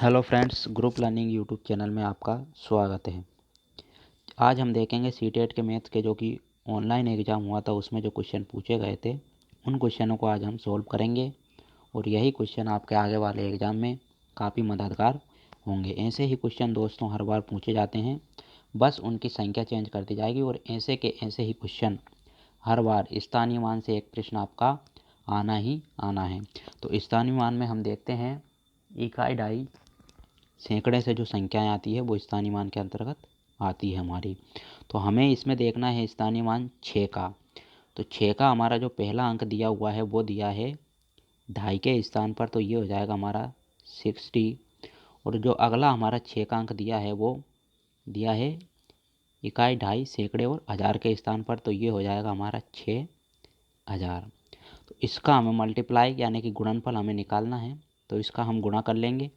Hello friends, group learning YouTube channel में आपका स्वागत है। आज हम देखेंगे सीटेट के मैथ्स के जो कि ऑनलाइन एग्ज़ाम हुआ था उसमें जो क्वेश्चन पूछे गए थे उन क्वेश्चनों को आज हम सॉल्व करेंगे और यही क्वेश्चन आपके आगे वाले एग्ज़ाम में काफ़ी मददगार होंगे। ऐसे ही क्वेश्चन दोस्तों हर बार पूछे जाते हैं, बस उनकी संख्या चेंज कर दी जाएगी और ऐसे के ऐसे ही क्वेश्चन हर बार स्थानीय मान से एक प्रश्न आपका आना ही आना है। तो स्थानीय मान में हम देखते हैं इकाई, ढाई, सैकड़े से जो संख्याएं आती है वो स्थानीय मान के अंतर्गत आती है हमारी। तो हमें इसमें देखना है स्थानीय मान 6 का। तो 6 का हमारा जो पहला अंक दिया हुआ है वो दिया है ढाई के स्थान पर, तो ये हो जाएगा हमारा 60। और जो अगला हमारा 6 का अंक दिया है वो दिया है इकाई, ढाई, सैकड़े और हज़ार के स्थान पर, तो ये हो जाएगा हमारा 6000। तो इसका हमें मल्टीप्लाई यानी कि गुणनफल हमें निकालना है, तो इसका हम गुणा कर लेंगे।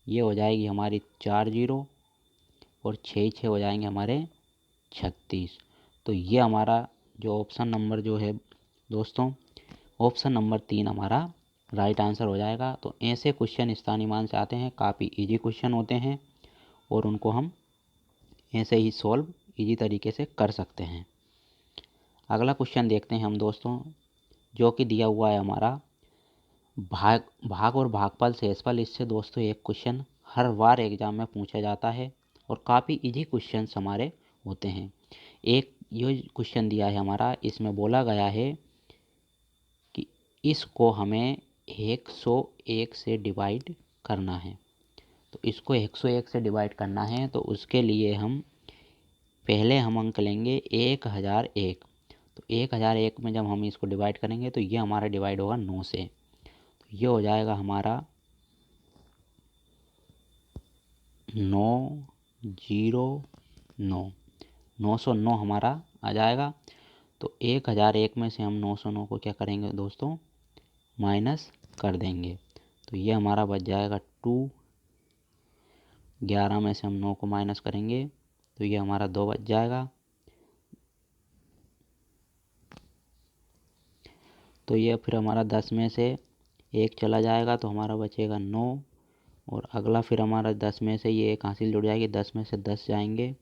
ये हो जाएगी हमारी 4 जीरो और 6 हो जाएंगे हमारे 36। तो ये हमारा जो ऑप्शन नंबर जो है दोस्तों, ऑप्शन नंबर 3 हमारा राइट आंसर हो जाएगा। तो ऐसे क्वेश्चन स्थानीय मान से आते हैं, काफ़ी इजी क्वेश्चन होते हैं और उनको हम ऐसे ही सॉल्व इजी तरीके से कर सकते हैं। अगला क्वेश्चन देखते हैं हम दोस्तों, जो कि दिया हुआ है हमारा भाग और भागफल शेषफल। इससे दोस्तों एक क्वेश्चन हर बार एग्जाम में पूछा जाता है और काफ़ी इजी क्वेश्चन हमारे होते हैं। एक ये क्वेश्चन दिया है हमारा, इसमें बोला गया है कि इसको हमें 101 से डिवाइड करना है। तो इसको 101 से डिवाइड करना है, तो उसके लिए हम पहले हम अंक लेंगे 1001। तो 1001 में जब हम इसको डिवाइड करेंगे तो ये हमारा डिवाइड होगा 9 से। तो ये हो जाएगा हमारा 909, 909 हमारा आ जाएगा। तो 1001 में से हम 909 को क्या करेंगे दोस्तों, माइनस कर देंगे। तो ये हमारा बच जाएगा 2। 11 में से हम 9 को माइनस करेंगे तो ये हमारा 2 बच जाएगा। तो ये फिर हमारा 10 में से 1 चला जाएगा तो हमारा बचेगा 9। और अगला फिर हमारा 10 में से ये 1 हासिल जुड़ जाएगी, 10 में से 10 जाएंगे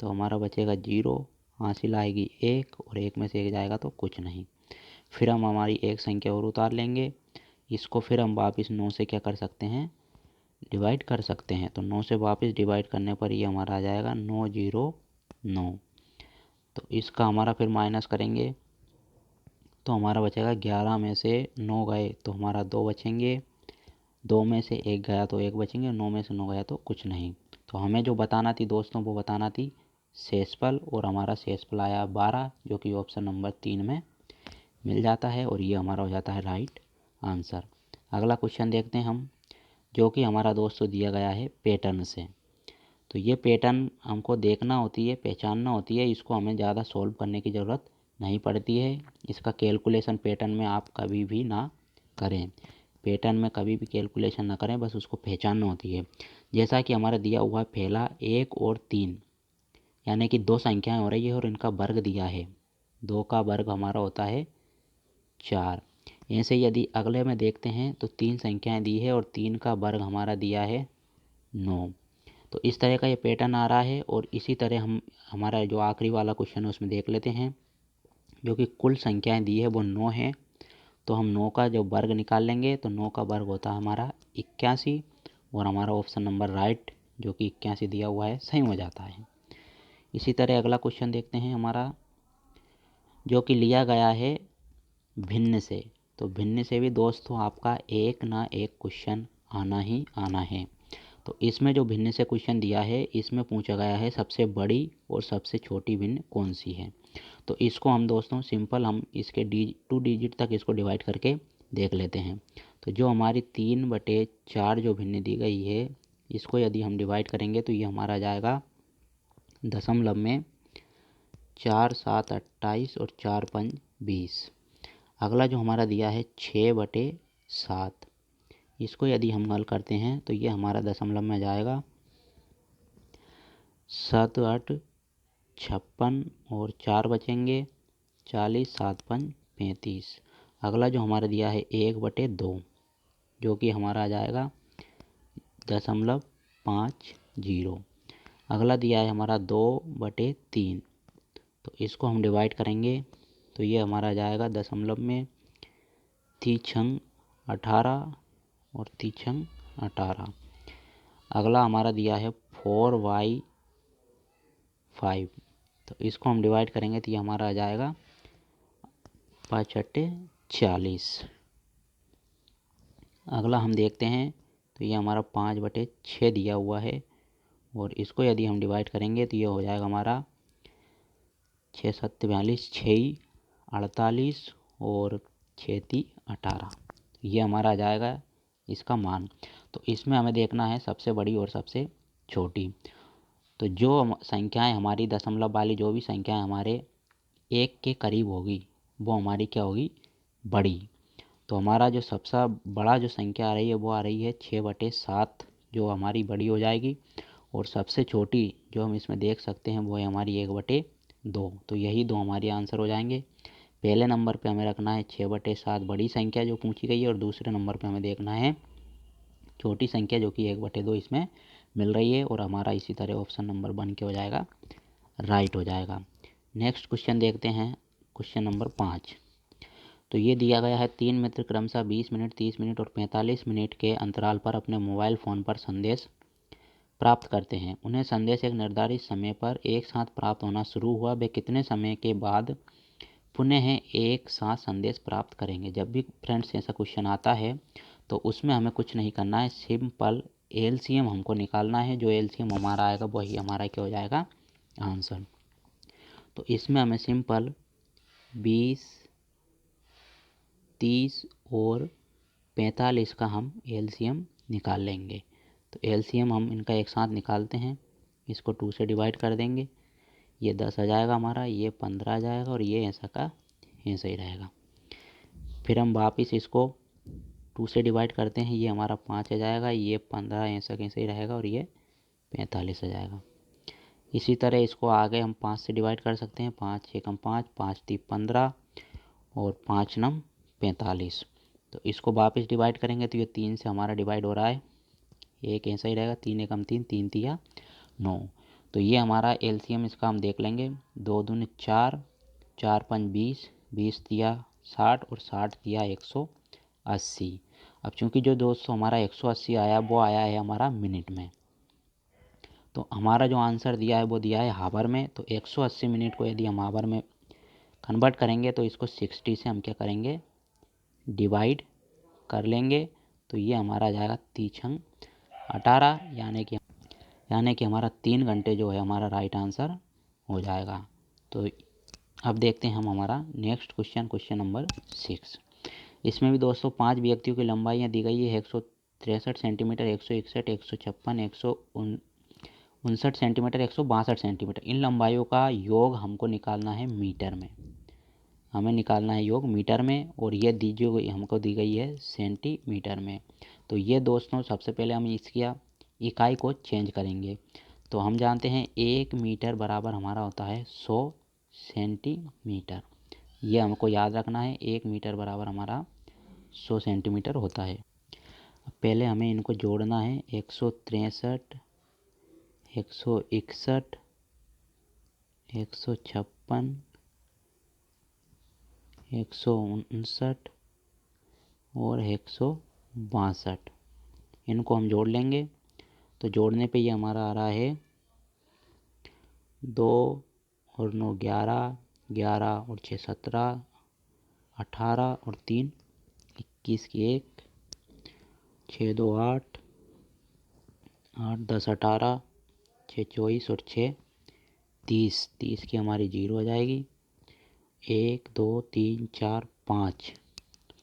तो हमारा बचेगा 0, हासिल आएगी 1 और 1 में से 1 जाएगा तो कुछ नहीं। फिर हम हमारी एक संख्या और उतार लेंगे, इसको फिर हम वापस 9 से क्या कर सकते हैं, डिवाइड कर सकते हैं। तो 9 से वापस डिवाइड करने पर ये हमारा आ जाएगा 909। तो इसका हमारा फिर माइनस करेंगे तो हमारा बचेगा 11 में से 9 गए तो हमारा 2 बचेंगे, 2 में से 1 गया तो 1 बचेंगे, 9 में से 9 गया तो कुछ नहीं। तो हमें जो बताना थी दोस्तों वो बताना थी शेषफल, और हमारा शेषफल आया 12, जो कि ऑप्शन नंबर 3 में मिल जाता है और ये हमारा हो जाता है राइट आंसर। अगला क्वेश्चन देखते हैं हम, जो कि हमारा दोस्तों दिया गया है पैटर्न से। तो ये पैटर्न हमको देखना होती है, पहचानना होती है, इसको हमें ज़्यादा सॉल्व करने की ज़रूरत नहीं पड़ती है। इसका कैलकुलेशन पैटर्न में आप कभी भी ना करें, पैटर्न में कभी भी कैलकुलेशन ना करें, बस उसको पहचानना होती है। जैसा कि हमारा दिया हुआ है पहला 1 और 3, यानी कि 2 संख्याएं हो रही है और इनका वर्ग दिया है, 2 का वर्ग हमारा होता है 4। ऐसे यदि अगले में देखते हैं तो 3 संख्याएं दी है और 3 का वर्ग हमारा दिया है 9। तो इस तरह का ये पैटर्न आ रहा है। और इसी तरह हम हमारा जो आखिरी वाला क्वेश्चन है उसमें देख लेते हैं, जो कि कुल संख्याएं दी है वो 9 है। तो हम 9 का जो वर्ग निकाल लेंगे तो 9 का वर्ग होता है हमारा 81 और हमारा ऑप्शन नंबर राइट जो कि 81 दिया हुआ है सही हो जाता है। इसी तरह अगला क्वेश्चन देखते हैं हमारा, जो कि लिया गया है भिन्न से। तो भिन्न से भी दोस्तों आपका एक ना एक क्वेश्चन आना ही आना है। तो इसमें जो भिन्न से क्वेश्चन दिया है इसमें पूछा गया है सबसे बड़ी और सबसे छोटी भिन्न कौन सी है। तो इसको हम दोस्तों सिंपल हम इसके 2 डिजिट तक इसको डिवाइड करके देख लेते हैं। तो जो हमारी 3/4 जो भिन्न दी गई है इसको यदि हम डिवाइड करेंगे तो ये हमारा आ जाएगा दशमलव में 4 7 28 और 4 5 20। अगला जो हमारा दिया है 6/7, इसको यदि हम हल करते हैं तो ये हमारा दशमलव में जाएगा 7 8 56 और 4 बचेंगे 40, 7 5 35। अगला जो हमारा दिया है 1/2, जो कि हमारा आ जाएगा 0.50। अगला दिया है हमारा 2/3, तो इसको हम डिवाइड करेंगे तो ये हमारा जाएगा दशमलव में 3×18 और 3×18। अगला हमारा दिया है 4/5, तो इसको हम डिवाइड करेंगे तो ये हमारा आ जाएगा 5×8 = 40। अगला हम देखते हैं तो ये हमारा 5/6 दिया हुआ है, और इसको यदि हम डिवाइड करेंगे तो ये हो जाएगा हमारा 6×7 = 42, 6×48 और 6×3 = 18। ये हमारा आ जाएगा इसका मान। तो इसमें हमें देखना है सबसे बड़ी और सबसे छोटी। तो जो संख्याएं हमारी दशमलव वाली जो भी संख्याएं हमारे 1 के करीब होगी वो हमारी क्या होगी, बड़ी। तो हमारा जो सबसे बड़ा जो संख्या आ रही है वो आ रही है 6/7, जो हमारी बड़ी हो जाएगी। और सबसे छोटी जो हम इसमें देख सकते हैं वो है हमारी 1/2। तो यही दो हमारे आंसर हो जाएंगे। पहले नंबर पे हमें रखना है 6/7 बड़ी संख्या जो पूछी गई है, और दूसरे नंबर पे हमें देखना है छोटी संख्या जो कि 1/2 इसमें मिल रही है। और हमारा इसी तरह ऑप्शन नंबर 1 के हो जाएगा, राइट हो जाएगा। नेक्स्ट क्वेश्चन देखते हैं, क्वेश्चन नंबर 5। तो ये दिया गया है 3 मित्र क्रमशः 20 मिनट, 30 मिनट और 45 मिनट के अंतराल पर अपने मोबाइल फ़ोन पर संदेश प्राप्त करते हैं। उन्हें संदेश एक निर्धारित समय पर एक साथ प्राप्त होना शुरू हुआ। वे कितने समय के बाद पुनः एक साथ संदेश प्राप्त करेंगे? जब भी फ्रेंड्स ऐसा क्वेश्चन आता है तो उसमें हमें कुछ नहीं करना है, सिंपल एलसीएम हमको निकालना है। जो एलसीएम हमारा आएगा वही हमारा क्या हो जाएगा, आंसर। तो इसमें हमें सिंपल 20, 30 और 45 का हम एलसीएम निकाल लेंगे। तो एलसीएम हम इनका एक साथ निकालते हैं, इसको 2 से डिवाइड कर देंगे, ये 10 आ जाएगा हमारा, ये 15 आ जाएगा, और ये ऐसा का ऐसा ही रहेगा। फिर हम वापस इसको 2 से डिवाइड करते हैं, ये हमारा 5 आ जाएगा, ये 15 ऐसा कैसे ही रहेगा, और ये 45 आ जाएगा। इसी तरह इसको आगे हम 5 से डिवाइड कर सकते हैं, 5 × 5, 5 × 3 = 15 और 5 × 9 = 45। तो इसको वापस डिवाइड करेंगे तो ये 3 से हमारा डिवाइड हो रहा है, एक ऐसा ही रहेगा, 3 × 3 = 3, 3 × 9। तो ये हमारा एलसीएम इसका हम देख लेंगे, 2 दूनी 4, 4 × 5 = 20, 20 × 3 = 60 और 60 × 3 = 180। अब चूंकि जो दोस्तों हमारा 180 आया वो आया है हमारा मिनट में, तो हमारा जो आंसर दिया है वो दिया है हावर में। तो 180 मिनट को यदि हम हावर में कन्वर्ट करेंगे तो इसको 60 से हम क्या करेंगे, डिवाइड कर लेंगे। तो ये हमारा आ जाएगा 3×18, यानी कि हमारा 3 घंटे जो है हमारा राइट आंसर हो जाएगा। तो अब देखते हैं हम हमारा नेक्स्ट क्वेश्चन, क्वेश्चन नंबर 6। इसमें भी दोस्तों 5 व्यक्तियों की लंबाइयाँ दी गई है, 163 सेंटीमीटर, 161, 156, 159 सेंटीमीटर, 162 सेंटीमीटर। इन लंबाइयों का योग हमको निकालना है मीटर में, हमें निकालना है योग मीटर में, और ये दीजिए हमको दी गई है सेंटीमीटर में। तो ये दोस्तों सबसे पहले हम इसकी इकाई को चेंज करेंगे। तो हम जानते हैं 1 मीटर बराबर हमारा होता है 100 सेंटीमीटर। ये हमको याद रखना है, 1 मीटर बराबर हमारा 100 सेंटीमीटर होता है। पहले हमें इनको जोड़ना है, 163, 161, 156, 159 और 162, इनको हम जोड़ लेंगे। तो जोड़ने पे ये हमारा आ रहा है 2 और 9 = 11, 11 और 6 = 17, 18 और 3 = 21 की 1, 6 2 8, 8 10 18, 6 24 और 6 30, 30 की हमारी 0 आ जाएगी। 1 2 3 4 5,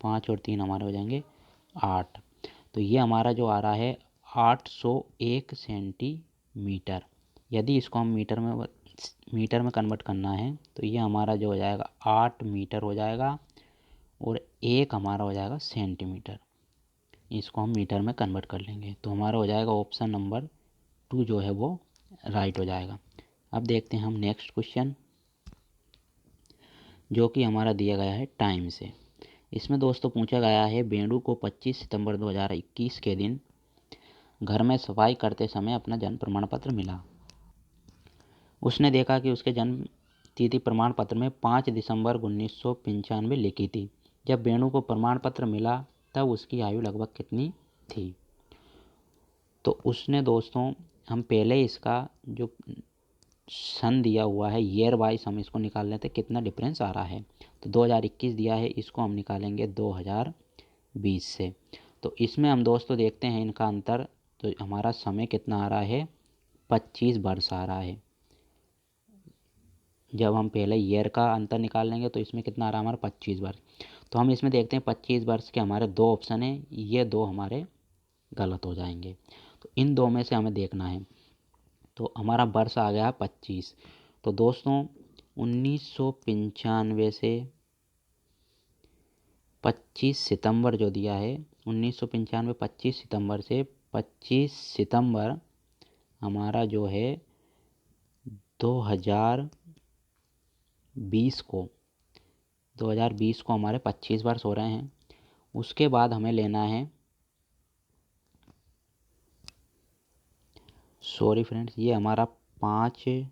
5 और 3 हमारे हो जाएंगे 8। तो ये हमारा जो आ रहा है 801 सेंटीमीटर। यदि इसको हम मीटर में कन्वर्ट करना है तो ये हमारा जो हो जाएगा 8 मीटर हो जाएगा, और 1 हमारा हो जाएगा सेंटीमीटर। इसको हम मीटर में कन्वर्ट कर लेंगे तो हमारा हो जाएगा ऑप्शन नंबर 2 जो है वो राइट हो जाएगा। अब देखते हैं हम नेक्स्ट क्वेश्चन, जो कि हमारा दिया गया है टाइम से। इसमें दोस्तों पूछा गया है बेंडू को 25 सितंबर 2021 के दिन घर में सफाई करते समय अपना जन्म प्रमाण पत्र मिला। उसने देखा कि उसके जन्म तिथि प्रमाण पत्र में 5 दिसंबर 1995 लिखी थी। जब वेणु को प्रमाण पत्र मिला तब उसकी आयु लगभग कितनी थी? तो उसने दोस्तों, हम पहले इसका जो सन दिया हुआ है ईयर वाइज हम इसको निकाल लेते कितना डिफरेंस आ रहा है। तो 2021 दिया है, इसको हम निकालेंगे 2020 से। तो इसमें हम दोस्तों देखते हैं इनका अंतर। तो हमारा समय कितना आ रहा है? 25 वर्ष आ रहा है। जब हम पहले ईयर का अंतर निकाल लेंगे तो इसमें कितना आ रहा है हमारा? 25 वर्ष। तो हम इसमें देखते हैं 25 वर्ष के हमारे दो ऑप्शन हैं, ये दो हमारे गलत हो जाएंगे। तो इन दो में से हमें देखना है। तो हमारा वर्ष आ गया 25। तो दोस्तों 1995 से 25 सितंबर जो दिया है, 1995 25 सितंबर से 25 सितंबर हमारा जो है 2020 को हमारे 25 वर्ष हो रहे हैं। उसके बाद हमें लेना है, सॉरी फ्रेंड्स, ये हमारा 5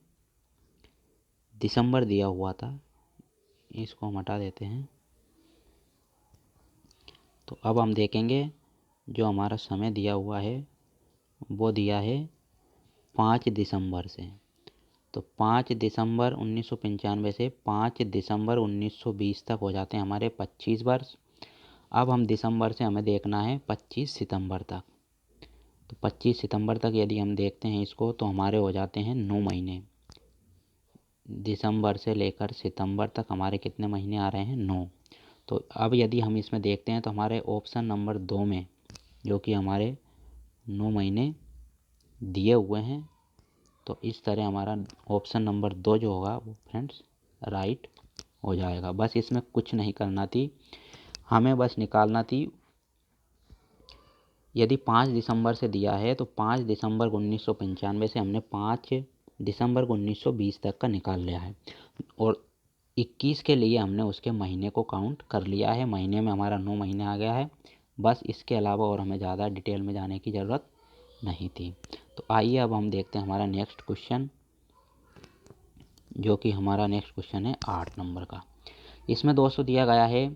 दिसंबर दिया हुआ था, इसको हम हटा देते हैं। तो अब हम देखेंगे जो हमारा समय दिया हुआ है वो दिया है 5 दिसंबर से। तो 5 दिसंबर 1995 से 5 दिसंबर 1920 तक हो जाते हैं हमारे 25 वर्ष। अब हम दिसंबर से हमें देखना है 25 सितंबर तक। तो 25 सितंबर तक यदि हम देखते हैं इसको तो हमारे हो जाते हैं 9 महीने। दिसंबर से लेकर सितंबर तक हमारे कितने महीने आ रहे हैं? 9। तो अब यदि हम इसमें देखते हैं तो हमारे ऑप्शन नंबर 2 में जो कि हमारे 9 महीने दिए हुए हैं, तो इस तरह हमारा ऑप्शन नंबर 2 जो होगा वो फ्रेंड्स राइट हो जाएगा। बस इसमें कुछ नहीं करना थी, हमें बस निकालना थी। यदि 5 दिसंबर से दिया है तो 5 दिसंबर 1995 से हमने 5 दिसंबर 1920 तक का निकाल लिया है और 21 के लिए हमने उसके महीने को काउंट कर लिया है। महीने में हमारा 9 महीने आ गया है। बस इसके अलावा और हमें ज़्यादा डिटेल में जाने की ज़रूरत नहीं थी। तो आइए अब हम देखते हैं हमारा नेक्स्ट क्वेश्चन, जो कि हमारा नेक्स्ट क्वेश्चन है 8 नंबर का। इसमें दोस्तों दिया गया है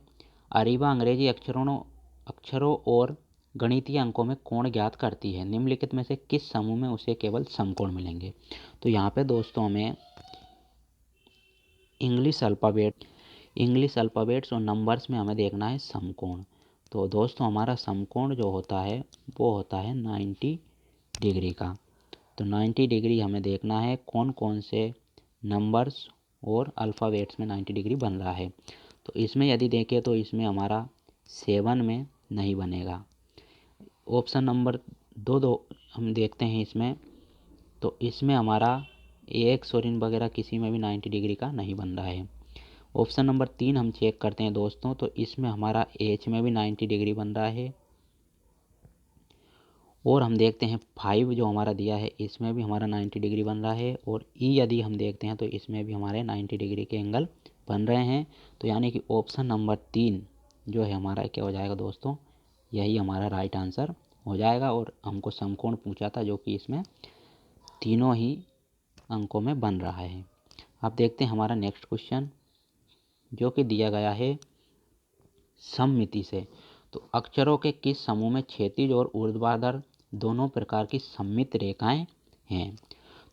अरीबा अंग्रेजी अक्षरों और गणितीय अंकों में कोण ज्ञात करती है। निम्नलिखित में से किस समूह में उसे केवल समकोण मिलेंगे? तो यहाँ पे दोस्तों हमें इंग्लिश अल्फ़ाबेट्स और नंबर्स में हमें देखना है समकोण। तो दोस्तों हमारा समकोण जो होता है वो होता है 90 डिग्री का। तो 90 डिग्री हमें देखना है कौन कौन से नंबर्स और अल्फ़ाबेट्स में 90 डिग्री बन रहा है। तो इसमें यदि देखें तो इसमें हमारा 7 में नहीं बनेगा। ऑप्शन नंबर 2 हम देखते हैं इसमें, तो इसमें हमारा एक्स और इन वगैरह किसी में भी 90 डिग्री का नहीं बन रहा है। ऑप्शन नंबर 3 हम चेक करते हैं दोस्तों, तो इसमें हमारा एच में भी 90 डिग्री बन रहा है। और हम देखते हैं 5 जो हमारा दिया है इसमें भी हमारा 90 डिग्री बन रहा है। और ई यदि हम देखते हैं तो इसमें भी हमारे 90 डिग्री के एंगल बन रहे हैं। तो यानी कि ऑप्शन नंबर 3 जो है हमारा क्या हो जाएगा दोस्तों? यही हमारा राइट आंसर हो जाएगा। और हमको समकोण पूछा था जो कि इसमें तीनों ही अंकों में बन रहा है। अब देखते हैं हमारा नेक्स्ट क्वेश्चन, जो कि दिया गया है सममिति से। तो अक्षरों के किस समूह में क्षैतिज और ऊर्ध्वाधर दोनों प्रकार की सममित रेखाएं हैं?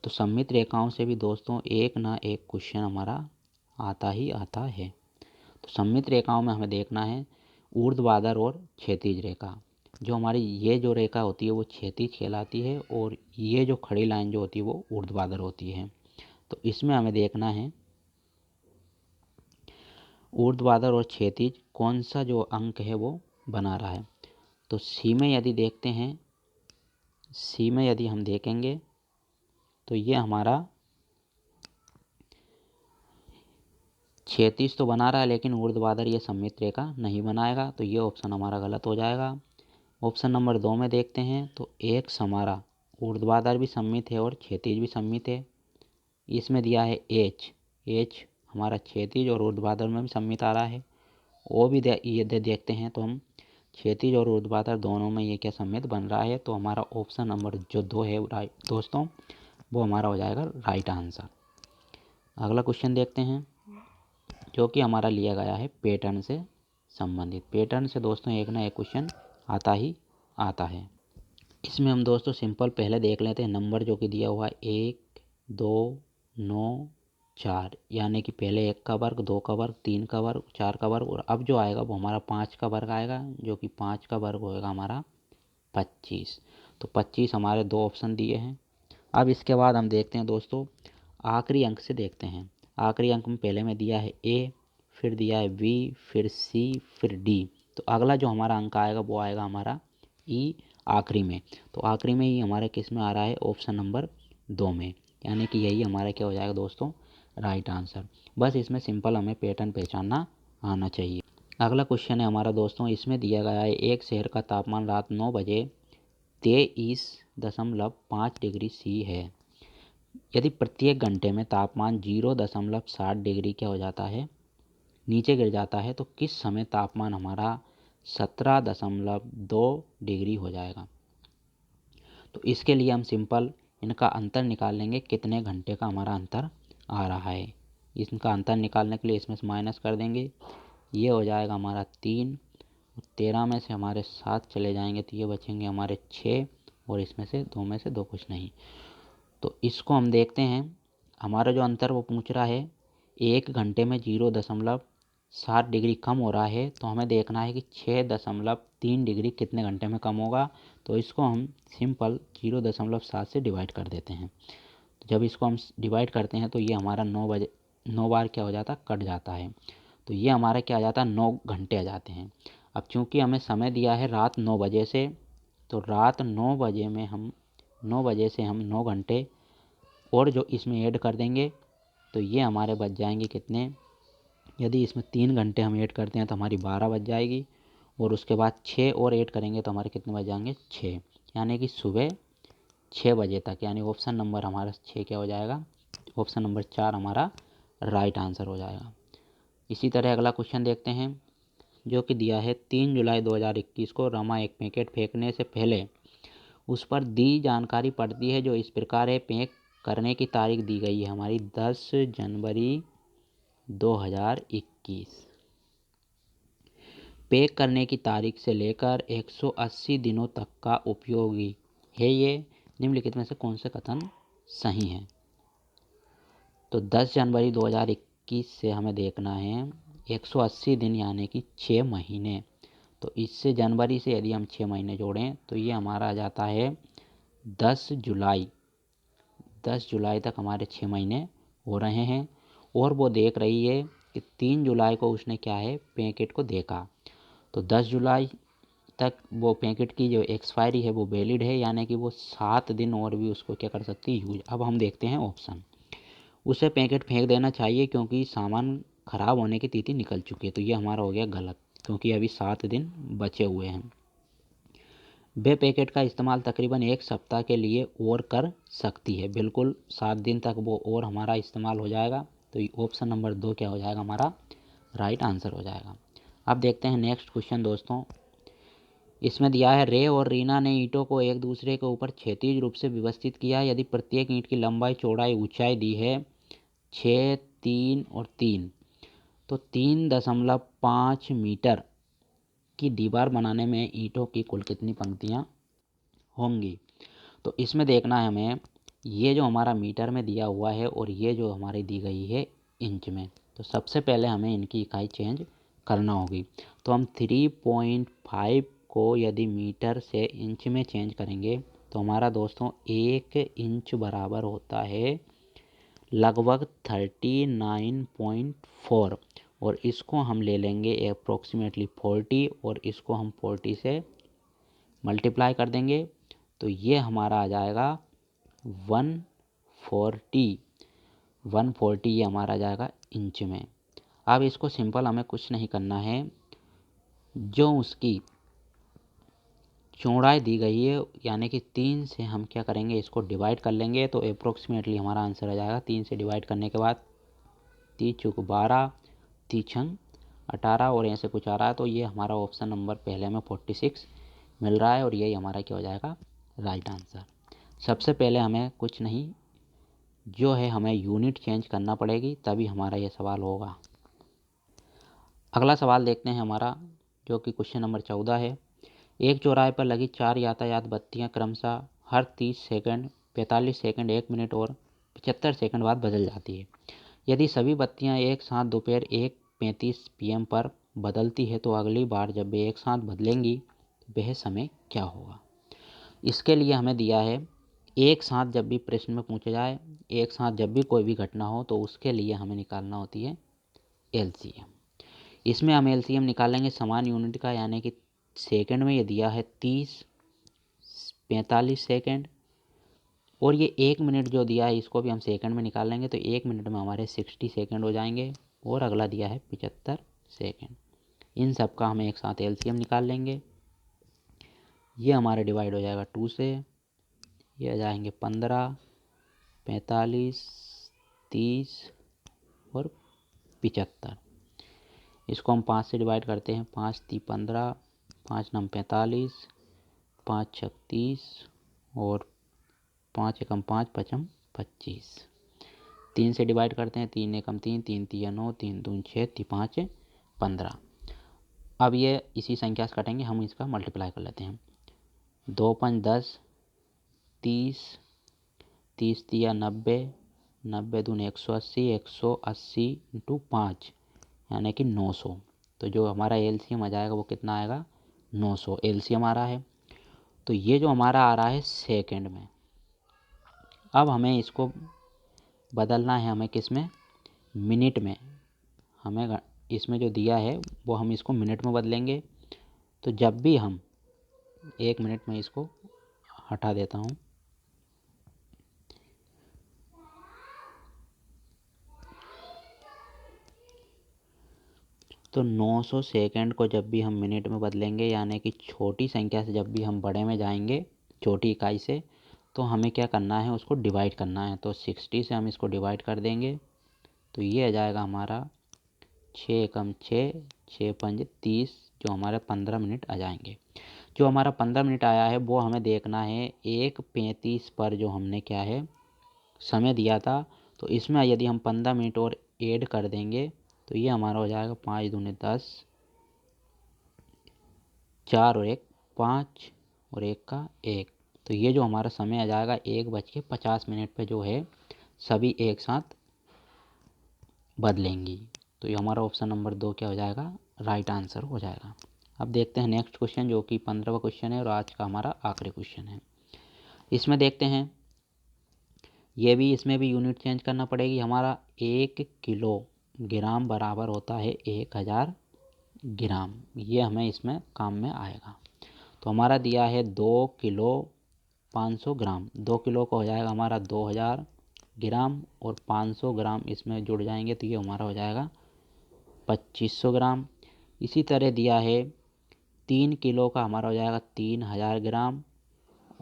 तो सममित रेखाओं से भी दोस्तों एक ना एक क्वेश्चन हमारा आता ही आता है। तो सममित रेखाओं में हमें देखना है ऊर्ध्वाधर और क्षैतिज रेखा। जो हमारी ये जो रेखा होती है वो क्षैतिज कहलाती है और ये जो खड़ी लाइन जो होती है वो ऊर्ध्वाधर होती है। तो इसमें हमें देखना है ऊर्ध्वाधर और क्षैतिज कौन सा जो अंक है वो बना रहा है। तो सी में यदि देखते हैं, सी में यदि हम देखेंगे तो ये हमारा क्षैतिज तो बना रहा है लेकिन ऊर्ध्वाधर ये सममित रेखा नहीं बनाएगा। तो ये ऑप्शन हमारा गलत हो जाएगा। ऑप्शन नंबर 2 में देखते हैं तो एक हमारा ऊर्ध्वाधर भी सममित है और क्षैतिज भी सममित है। इसमें दिया है एच हमारा क्षैतिज और ऊर्ध्वाधर में भी सममित आ रहा है। वो भी ये देखते हैं तो हम क्षैतिज और ऊर्ध्वाधर दोनों में ये क्या सममित बन रहा है। तो हमारा ऑप्शन नंबर जो 2 है राइट दोस्तों, वो हमारा हो जाएगा राइट आंसर। अगला क्वेश्चन देखते हैं जो कि हमारा लिया गया है पैटर्न से संबंधित। पैटर्न से दोस्तों एक ना एक क्वेश्चन आता ही आता है। इसमें हम दोस्तों सिंपल पहले देख लेते हैं नंबर जो कि दिया हुआ है 1, 2, 9, 4, यानी कि पहले 1 का वर्ग, 2 का वर्ग, 3 का वर्ग, 4 का वर्ग, और अब जो आएगा वो हमारा 5 का वर्ग आएगा, जो कि 5 का वर्ग होएगा हमारा 25। तो 25 हमारे 2 ऑप्शन दिए हैं। अब इसके बाद हम देखते हैं दोस्तों आखिरी अंक से देखते हैं। आखिरी अंक में पहले में दिया है ए, फिर दिया है बी, फिर सी, फिर डी। तो अगला जो हमारा अंक आएगा वो आएगा हमारा ई आखिरी में। तो आखिरी में ही हमारे किस में आ रहा है, ऑप्शन नंबर 2 में, यानी कि यही हमारा क्या हो जाएगा दोस्तों, राइट आंसर। बस इसमें सिंपल हमें पैटर्न पहचानना आना चाहिए। अगला क्वेश्चन है हमारा दोस्तों, इसमें दिया गया है एक शहर का तापमान रात 9 बजे 23.5 डिग्री सी है। यदि प्रत्येक घंटे में तापमान 0.60 डिग्री क्या हो जाता है, नीचे गिर जाता है, तो किस समय तापमान हमारा 17.2 डिग्री हो जाएगा। तो इसके लिए हम सिंपल इनका अंतर निकाल लेंगे, कितने घंटे का हमारा अंतर आ रहा है। इनका अंतर निकालने के लिए इसमें से माइनस कर देंगे, ये हो जाएगा हमारा 3, 13 में से हमारे 7 चले जाएंगे तो ये बचेंगे हमारे 6, और इसमें से 2 में से 2 कुछ नहीं। तो इसको हम देखते हैं, हमारा जो अंतर वो पूछ रहा है 1 घंटे में 0.60 डिग्री कम हो रहा है, तो हमें देखना है कि 6.3 डिग्री कितने घंटे में कम होगा। तो इसको हम सिंपल 0.7 से डिवाइड कर देते हैं। तो जब इसको हम डिवाइड करते हैं तो ये हमारा 9 बार क्या हो जाता है, कट जाता है। तो ये हमारा क्या आ जाता है, 9 घंटे आ जाते हैं। अब चूंकि हमें समय दिया है रात 9 बजे से, तो रात 9 बजे में हम 9 बजे से हम 9 घंटे और जो इसमें ऐड कर देंगे, तो ये हमारे बच जाएंगे कितने, यदि इसमें 3 घंटे हम ऐड करते हैं तो हमारी 12 बज जाएगी, और उसके बाद 6 और ऐड करेंगे तो हमारे कितने बज जाएंगे, 6, यानी कि सुबह 6 बजे तक। यानी ऑप्शन नंबर हमारा 6 क्या हो जाएगा, ऑप्शन नंबर 4 हमारा राइट आंसर हो जाएगा। इसी तरह अगला क्वेश्चन देखते हैं जो कि दिया है 3 जुलाई 2021 को रमा एक पैकेट फेंकने से पहले उस पर दी जानकारी पड़ती है जो इस प्रकार है। पैक करने की तारीख दी गई है हमारी 10 जनवरी 2021। पैक करने की तारीख से लेकर 180 दिनों तक का उपयोगी है। ये निम्नलिखित में से कौन से कथन सही हैं। तो 10 जनवरी 2021 से हमें देखना है 180 दिन यानी कि 6 महीने। तो इससे जनवरी से यदि हम 6 महीने जोड़ें तो ये हमारा आ जाता है 10 जुलाई। 10 जुलाई तक हमारे 6 महीने हो रहे हैं, और वो देख रही है कि 3 जुलाई को उसने क्या है, पैकेट को देखा। तो 10 जुलाई तक वो पैकेट की जो एक्सपायरी है वो वैलिड है, यानी कि वो 7 दिन और भी उसको क्या कर सकती है, यूज। अब हम देखते हैं ऑप्शन, उसे पैकेट फेंक देना चाहिए क्योंकि सामान ख़राब होने की तिथि निकल चुकी है। तो ये हमारा हो गया गलत, क्योंकि अभी 7 दिन बचे हुए हैं। वे पैकेट का इस्तेमाल तकरीबन 1 सप्ताह के लिए और कर सकती है। बिल्कुल 7 दिन तक वो और हमारा इस्तेमाल हो जाएगा। तो ऑप्शन नंबर 2 क्या हो जाएगा, हमारा राइट आंसर हो जाएगा। अब देखते हैं नेक्स्ट क्वेश्चन दोस्तों। इसमें दिया है रे और रीना ने ईंटों को एक दूसरे के ऊपर क्षैतिज रूप से व्यवस्थित किया। यदि प्रत्येक ईंट की लंबाई, चौड़ाई, ऊंचाई दी है 6, 3 और 3, तो 3.5 मीटर की दीवार बनाने में ईंटों की कुल कितनी पंक्तियाँ होंगी। तो इसमें देखना है हमें, ये जो हमारा मीटर में दिया हुआ है और ये जो हमारी दी गई है इंच में। तो सबसे पहले हमें इनकी इकाई चेंज करना होगी। तो हम 3.5 को यदि मीटर से इंच में चेंज करेंगे तो हमारा दोस्तों 1 इंच बराबर होता है लगभग 39.4, और इसको हम ले लेंगे अप्रोक्सीमेटली 40, और इसको हम 40 से मल्टीप्लाई कर देंगे तो ये हमारा आ जाएगा 140 ये हमारा आ जाएगा इंच में। अब इसको सिंपल हमें कुछ नहीं करना है, जो उसकी चौड़ाई दी गई है यानी कि 3 से हम क्या करेंगे, इसको डिवाइड कर लेंगे। तो अप्रोक्सीमेटली हमारा आंसर आ जाएगा 3 से डिवाइड करने के बाद 3 चौक 12, 3 छंग 18 और ऐसे कुछ आ रहा है, तो ये हमारा ऑप्शन नंबर पहले में 46 मिल रहा है और यही हमारा क्या हो जाएगा, राइट आंसर। सबसे पहले हमें कुछ नहीं, जो है हमें यूनिट चेंज करना पड़ेगी, तभी हमारा ये सवाल होगा। अगला सवाल देखते हैं हमारा, जो कि क्वेश्चन नंबर 14 है। एक चौराहे पर लगी 4 यातायात बत्तियां क्रमशः हर 30 सेकंड, 45 सेकंड, 1 मिनट और 75 सेकंड बाद बदल जाती है। यदि सभी बत्तियां एक साथ दोपहर 1:35 PM पर बदलती है, तो अगली बार जब वे एक साथ बदलेंगी वह समय क्या होगा। इसके लिए हमें दिया है, एक साथ जब भी प्रश्न में पूछा जाए, एक साथ जब भी कोई भी घटना हो, तो उसके लिए हमें निकालना होती है LCM। इसमें हम LCM निकालेंगे समान यूनिट का, यानी कि सेकंड में ये दिया है 30, 45 सेकंड, और ये 1 मिनट जो दिया है इसको भी हम सेकंड में निकालेंगे, तो 1 मिनट में हमारे 60 सेकंड हो जाएंगे, और अगला दिया है 75 सेकंड। इन सब का हम एक साथ LCM निकाल लेंगे। ये हमारे डिवाइड हो जाएगा 2 से, ये आ जाएंगे 15, 45, 30 और 75। इसको हम 5 से डिवाइड करते हैं, 5 × 3 = 15, 5 × 9 = 45, 5 × 6 = 30 और 5 × 1 = 5, 5 × 25। 3 से डिवाइड करते हैं, 3 × 1 = 3, 3 × 3 = 9, 3 × 2 = 6, 3 × 5 = 15। अब ये इसी संख्या से कटेंगे, हम इसका मल्टीप्लाई कर लेते हैं। 2 × 5 = 10, 30, 30 × 3 = 90, 90 × 2 = 180, 180 × 5 यानी कि 900। तो जो हमारा LCM आ जाएगा वो कितना आएगा, 900 LCM आ रहा है। तो ये जो हमारा आ रहा है सेकंड में। अब हमें इसको बदलना है, हमें किस में, मिनट में। हमें इसमें जो दिया है वो हम इसको मिनट में बदलेंगे। तो जब भी हम 1 मिनट में इसको हटा देता हूँ, तो 900 सेकंड को जब भी हम मिनट में बदलेंगे, यानी कि छोटी संख्या से जब भी हम बड़े में जाएंगे, छोटी इकाई से, तो हमें क्या करना है, उसको डिवाइड करना है। तो 60 से हम इसको डिवाइड कर देंगे, तो ये आ जाएगा हमारा 6 × 6, 6 × 5 = 30, जो हमारे 15 मिनट आ जाएंगे। जो हमारा 15 मिनट आया है वो हमें देखना है 1:35 पर, जो हमने क्या है समय दिया था। तो इसमें यदि हम 15 मिनट और ऐड कर देंगे, तो ये हमारा हो जाएगा 5 × 2 = 10, 4 और 1 = 5 और 1 का 1। तो ये जो हमारा समय आ जाएगा 1:50 पे जो है सभी एक साथ बदलेंगी। तो ये हमारा ऑप्शन नंबर 2 क्या हो जाएगा, राइट आंसर हो जाएगा। अब देखते हैं नेक्स्ट क्वेश्चन, जो कि 15वां क्वेश्चन है और आज का हमारा आखिरी क्वेश्चन है। इसमें देखते हैं, ये भी, इसमें भी यूनिट चेंज करना पड़ेगी। हमारा 1 किलोग्राम बराबर होता है 1000 ग्राम। ये हमें इसमें काम में आएगा। तो हमारा दिया है 2 किलो 500 ग्राम। 2 किलो का हो जाएगा हमारा 2000 ग्राम, और 500 ग्राम इसमें जुड़ जाएंगे, तो ये हमारा हो जाएगा 2500 ग्राम। इसी तरह दिया है 3 किलो का, हमारा हो जाएगा 3000 ग्राम,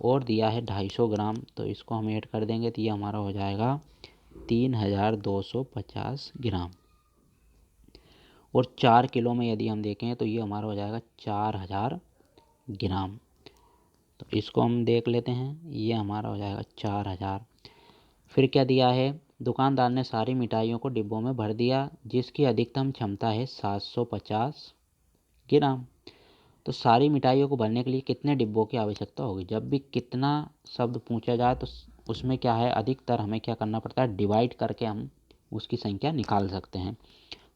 और दिया है 250 ग्राम। तो इसको हम ऐड कर देंगे, तो ये हमारा हो जाएगा 3250 ग्राम। और 4 किलो में यदि हम देखें, तो ये हमारा हो जाएगा 4000 ग्राम। तो इसको हम देख लेते हैं, ये हमारा हो जाएगा 4000। फिर क्या दिया है, दुकानदार ने सारी मिठाइयों को डिब्बों में भर दिया, जिसकी अधिकतम क्षमता है 750 ग्राम। तो सारी मिठाइयों को भरने के लिए कितने डिब्बों की आवश्यकता होगी। जब भी कितना शब्द पूछा जाए, तो उसमें क्या है, अधिकतर हमें क्या करना पड़ता है, डिवाइड करके हम उसकी संख्या निकाल सकते हैं।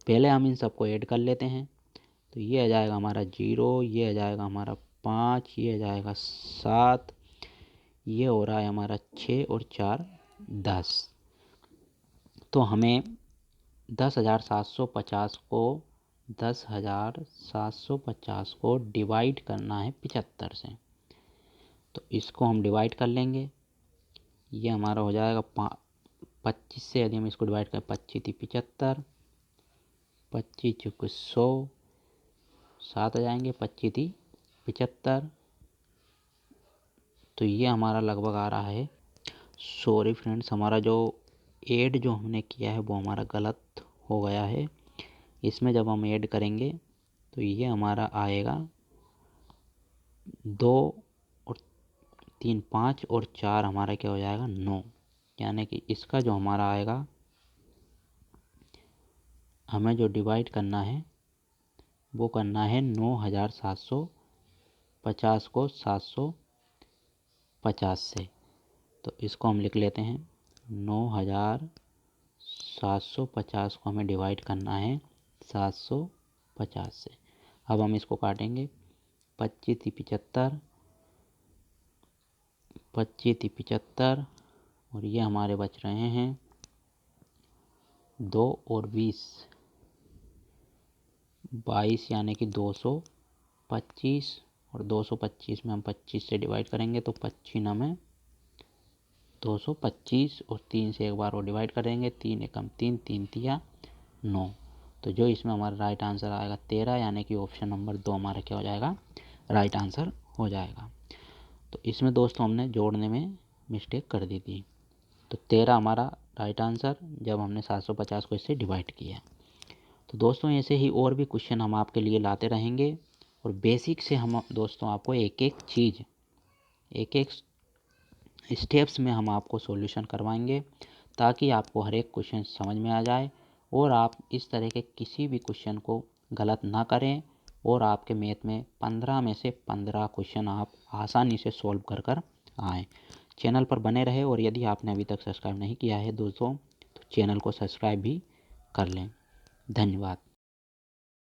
पहले हम इन सबको ऐड कर लेते हैं। तो ये आ जाएगा हमारा 0, ये आ जाएगा हमारा 5, ये आ जाएगा 7, ये हो रहा है हमारा 6 और 4 10। तो हमें 10,750 को 10,750 को डिवाइड करना है 75 से। तो इसको हम डिवाइड कर लेंगे, ये हमारा हो जाएगा 25 से। यदि हम इसको डिवाइड करें, 25 × 3 = 75, 25 × 4 = 100, 7 आ जाएंगे, 25 × 3 = 75। तो ये हमारा लगभग आ रहा है, सॉरी फ्रेंड्स, हमारा जो ऐड जो हमने किया है वो हमारा गलत हो गया है। इसमें जब हम ऐड करेंगे तो ये हमारा आएगा 2 और 3 5 और 4 हमारा क्या हो जाएगा 9, यानी कि इसका जो हमारा आएगा, हमें जो डिवाइड करना है वो करना है 9750 को 750 से। तो इसको हम लिख लेते हैं 9750 को हमें डिवाइड करना है 750 से। अब हम इसको काटेंगे, 25 × 75, 25 × 75 और ये हमारे बच रहे हैं 2 और 20, 22 यानी कि 225 और 225 में हम 25 से डिवाइड करेंगे तो 25 में 225 और 3 से एक बार वो डिवाइड करेंगे, 3 एकम 3, 3 तिया 9। तो जो इसमें हमारा राइट आंसर आएगा 13, यानी कि ऑप्शन नंबर 2 हमारा क्या हो जाएगा, राइट आंसर हो जाएगा। तो इसमें दोस्तों हमने जोड़ने में मिस्टेक कर दी थी। तो 13 हमारा राइट आंसर जब हमने 750 को इससे डिवाइड किया। तो दोस्तों ऐसे ही और भी क्वेश्चन हम आपके लिए लाते रहेंगे और बेसिक से हम दोस्तों आपको एक एक चीज़, एक एक स्टेप्स में हम आपको सॉल्यूशन करवाएंगे, ताकि आपको हर एक क्वेश्चन समझ में आ जाए और आप इस तरह के किसी भी क्वेश्चन को गलत ना करें और आपके मैथ में 15 में से 15 क्वेश्चन आप आसानी से सॉल्व कर कर आएँ। चैनल पर बने रहे और यदि आपने अभी तक सब्सक्राइब नहीं किया है दोस्तों तो चैनल को सब्सक्राइब भी कर लें। धन्यवाद।